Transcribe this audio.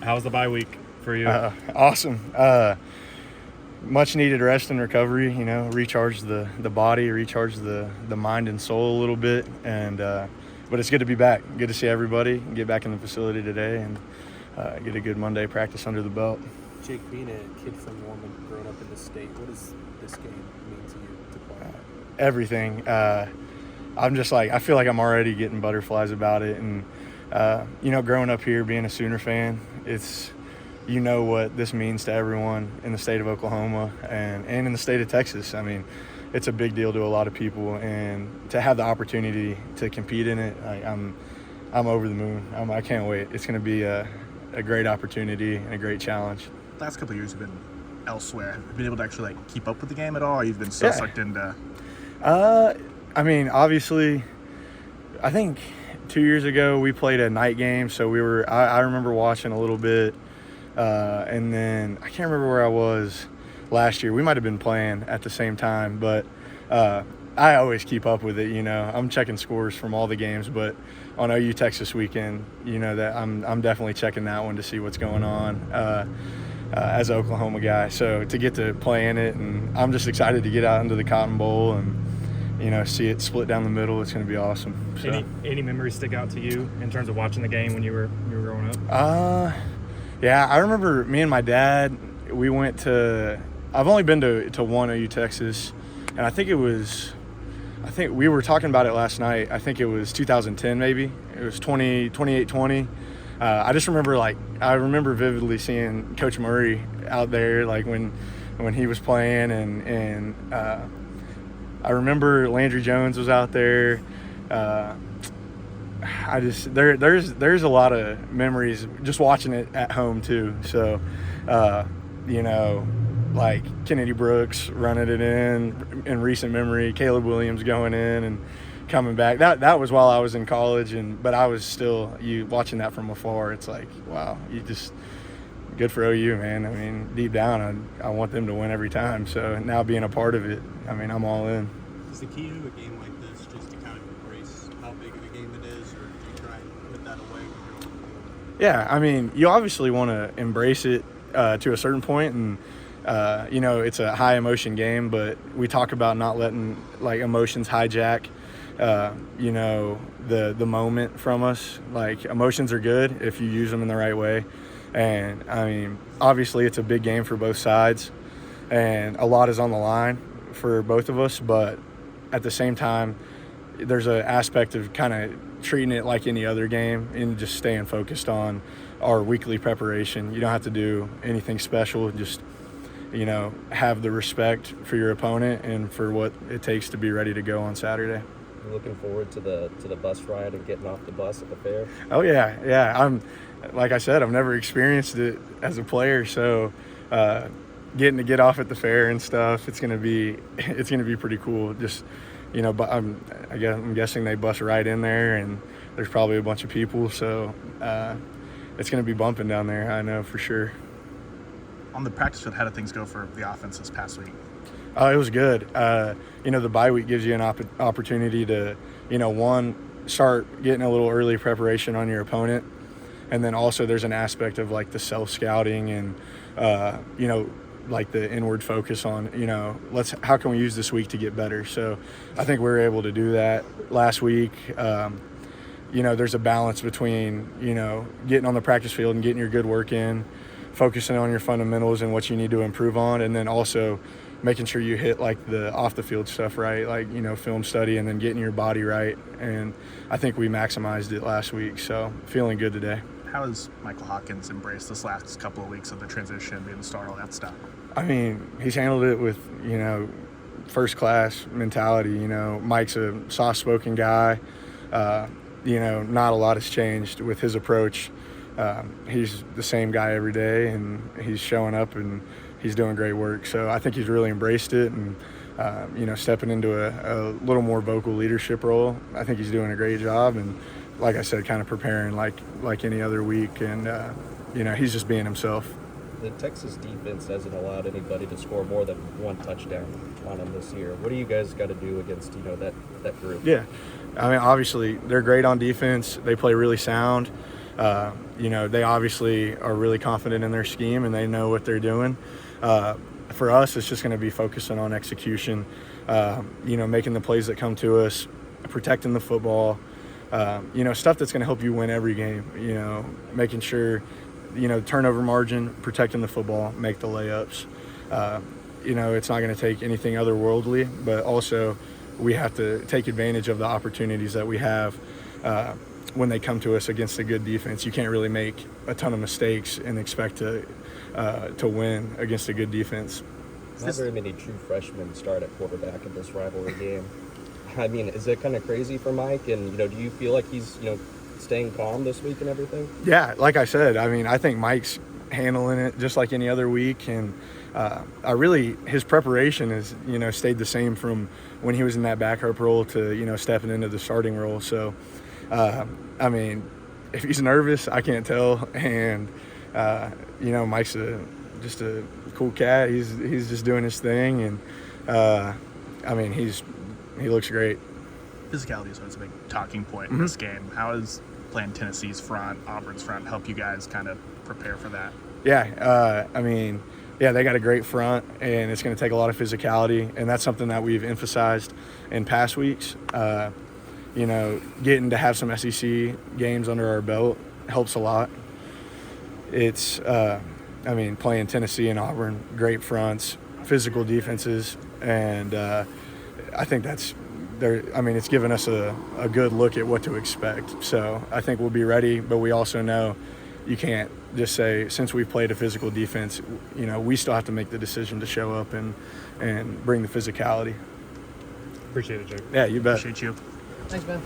How was the bye week for you? Awesome. Much needed rest and recovery, recharge the body, recharge the mind and soul a little bit. And but it's good to be back. Good to see everybody, get back in the facility today and get a good Monday practice under the belt. Jake, being a kid from Norman, growing up in the state, what does this game mean to you to play? Everything. I'm just I feel like I'm already getting butterflies about it. And, growing up here, being a Sooner fan, it's, what this means to everyone in the state of Oklahoma and in the state of Texas. I mean, it's a big deal to a lot of people. And to have the opportunity to compete in it, I'm over the moon. I can't wait. It's going to be a great opportunity and a great challenge. Last couple of years have been elsewhere. Have you been able to actually keep up with the game at all? Or you've been so sucked into. Obviously, I think 2 years ago we played a night game, so I remember watching a little bit, and then I can't remember where I was last year. We might have been playing at the same time, but I always keep up with it. I'm checking scores from all the games, but on OU Texas weekend, that I'm definitely checking that one to see what's going on. As an Oklahoma guy, so to get to play in it, and I'm just excited to get out into the Cotton Bowl and see it split down the middle. It's going to be awesome. So. Any memories stick out to you in terms of watching the game when you were growing up? Yeah, I remember me and my dad. We went to. I've only been to one OU Texas, and I think we were talking about it last night. I think it was 2010 maybe. It was 28-20. I just remember I remember vividly seeing Coach Murray out there when he was playing and I remember Landry Jones was out there. There's a lot of memories just watching it at home too. So Kennedy Brooks running it in recent memory, Caleb Williams going in and coming back. That was while I was in college, but I was still watching that from afar. It's like, wow, good for OU, man. I mean, deep down, I want them to win every time. So now being a part of it, I mean, I'm all in. Is the key to a game like this just to kind of embrace how big of a game it is, or do you try and put that away when you're on the field? Yeah, I mean, you obviously want to embrace it to a certain point, and it's a high emotion game, but we talk about not letting emotions hijack the moment from us. Emotions are good if you use them in the right way. And I mean, obviously it's a big game for both sides and a lot is on the line for both of us, but at the same time, there's an aspect of kind of treating it like any other game and just staying focused on our weekly preparation. You don't have to do anything special. Just, have the respect for your opponent and for what it takes to be ready to go on Saturday. You're looking forward to the bus ride and getting off the bus at the fair? Oh yeah. Like I said, I've never experienced it as a player, so getting to get off at the fair and stuff, it's gonna be pretty cool. Just but I'm guessing they bus right in there, and there's probably a bunch of people, so it's gonna be bumping down there. I know for sure. On the practice field, how did things go for the offense this past week? Oh, it was good. The bye week gives you an opportunity to, one, start getting a little early preparation on your opponent. And then also there's an aspect of the self-scouting and, the inward focus on, how can we use this week to get better? So I think we were able to do that last week. There's a balance between, getting on the practice field and getting your good work in, focusing on your fundamentals and what you need to improve on, and then also making sure you hit the off the field stuff right, film study, and then getting your body right. And I think we maximized it last week, so feeling good today. How has Michael Hawkins embraced this last couple of weeks of the transition, being the star, all that stuff? I mean, he's handled it with, first class mentality. Mike's a soft-spoken guy. Not a lot has changed with his approach. He's the same guy every day, and he's showing up and he's doing great work. So I think he's really embraced it and, stepping into a little more vocal leadership role. I think he's doing a great job. And like I said, kind of preparing like any other week. And, he's just being himself. The Texas defense hasn't allowed anybody to score more than one touchdown on them this year. What do you guys got to do against, that group? Yeah. I mean, obviously, they're great on defense. They play really sound. They obviously are really confident in their scheme and they know what they're doing. For us, it's just going to be focusing on execution, making the plays that come to us, protecting the football, stuff that's going to help you win every game, making sure, turnover margin, protecting the football, make the layups. It's not going to take anything otherworldly, but also we have to take advantage of the opportunities that we have when they come to us against a good defense. You can't really make a ton of mistakes and expect to win against a good defense. Not very many true freshmen start at quarterback in this rivalry game. I mean, is it kind of crazy for Mike? And, do you feel like he's, staying calm this week and everything? Yeah, like I said, I think Mike's handling it just like any other week. And his preparation has, stayed the same from when he was in that backup role to, stepping into the starting role. So, if he's nervous, I can't tell. And, Mike's just a cool cat. He's just doing his thing. And, he looks great. Physicality is always a big talking point in this game. How does playing Tennessee's front, Auburn's front, help you guys kind of prepare for that? Yeah, they got a great front, and it's going to take a lot of physicality, and that's something that we've emphasized in past weeks. Getting to have some SEC games under our belt helps a lot. It's, playing Tennessee and Auburn, great fronts, physical defenses, and I think it's given us a good look at what to expect. So I think we'll be ready, but we also know you can't just say, since we've played a physical defense, we still have to make the decision to show up and bring the physicality. Appreciate it, Jake. Yeah, you bet. Appreciate you. Thanks, man.